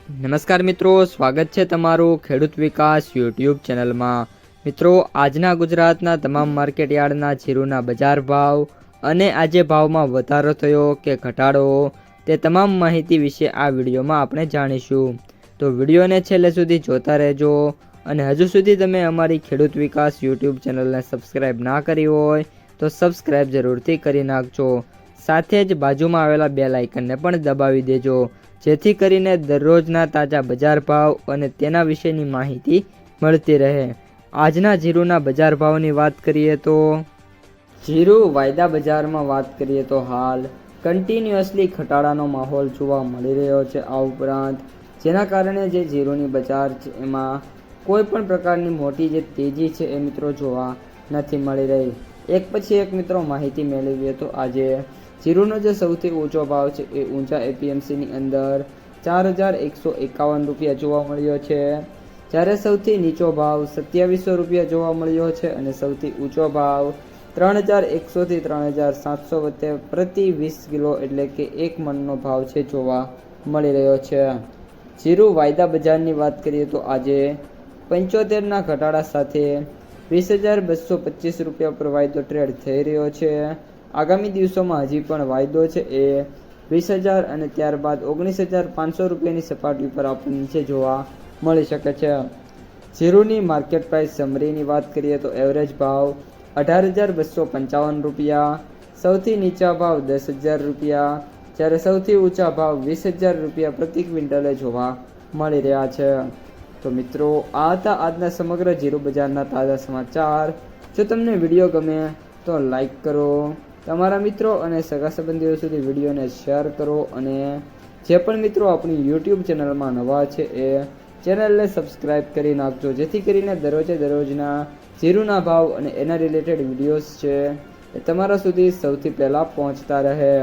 નમસ્કાર મિત્રો, સ્વાગત છે તમારું ખેડૂત વિકાસ યુટ્યુબ ચેનલમાં। મિત્રો, આજના ગુજરાતના તમામ માર્કેટ યાર્ડના જીરુના બજાર ભાવ અને આજે ભાવમાં વધારો થયો કે ઘટાડો તે તમામ માહિતી વિશે આ વિડીયોમાં આપણે જાણીશું। તો વિડીયોને છેલ્લે સુધી જોતા રહેજો અને હજુ સુધી તમે અમારી ખેડૂત વિકાસ યુટ્યુબ ચેનલને સબસ્ક્રાઈબ ના કરી હોય તો સબસ્ક્રાઈબ જરૂરથી કરી નાખજો। સાથે જ બાજુમાં આવેલા બેલ આઇકનને પણ દબાવી દેજો, જેથી કરીને દરરોજના તાજા બજાર ભાવ અને તેના વિશેની માહિતી મળતી રહે। આજના જીરુના બજાર ભાવની વાત કરીએ તો જીરુ વાયદા બજારમાં વાત કરીએ તો હાલ કન્ટિન્યુઅસલી ઘટાડાનો માહોલ જોવા મળી રહ્યો છે। આ ઉપરાંત જેના કારણે જે જીરુની બજાર છે એમાં કોઈ પણ પ્રકારની મોટી જે તેજી છે એ મિત્રો જોવા નથી મળી રહી। એક પછી એક મિત્રો માહિતી મેળવીએ તો આજે જીરુનો જે સૌથી ઊંચો ભાવ છે એ ઊંચા એપીએમસીની અંદર 4151 રૂપિયા જોવા મળ્યો છે, જ્યારે સૌથી નીચો ભાવ 2700 રૂપિયા જોવા મળ્યો છે અને સૌથી ઊંચો ભાવ 3100 થી 3700 વચ્ચે પ્રતિ 20 કિલો એટલે કે 1 મણનો ભાવ છે જોવા મળી રહ્યો છે। જીરુ વાયદા બજારની વાત કરીએ તો આજે 75ના ઘટાડા સાથે 20225 રૂપિયા પર વાયદો ટ્રેડ થઈ રહ્યો છે। આગામી દિવસોમાં હજી પણ વાયદો છે એ 20,000 અને ત્યારબાદ 19,500 રૂપિયાની સપાટી પર આપણને નીચે જોવા મળી શકે છે। જીરુની માર્કેટ પ્રાઇસ સમરીની વાત કરીએ તો એવરેજ ભાવ 18,255 રૂપિયા, સૌથી નીચા ભાવ 10,000 રૂપિયા, જ્યારે સૌથી ઊંચા ભાવ 20,000 રૂપિયા પ્રતિ ક્વિન્ટલે જોવા મળી રહ્યા છે। તો મિત્રો, આ હતા આજના સમગ્ર જીરુ બજારના તાજા સમાચાર। જો તમને વિડીયો ગમે તો લાઈક કરો, તમારા મિત્રો અને સગા સંબંધીઓ સુધી વિડીયોને શેર કરો અને જે પણ મિત્રો આપણી યુટ્યુબ ચેનલમાં નવા છે એ ચેનલને સબસ્ક્રાઈબ કરી નાખજો, જેથી કરીને દરરોજના જીરુના ભાવ અને એના રિલેટેડ વિડીયોઝ છે એ તમારા સુધી સૌથી પહેલાં પહોંચતા રહે।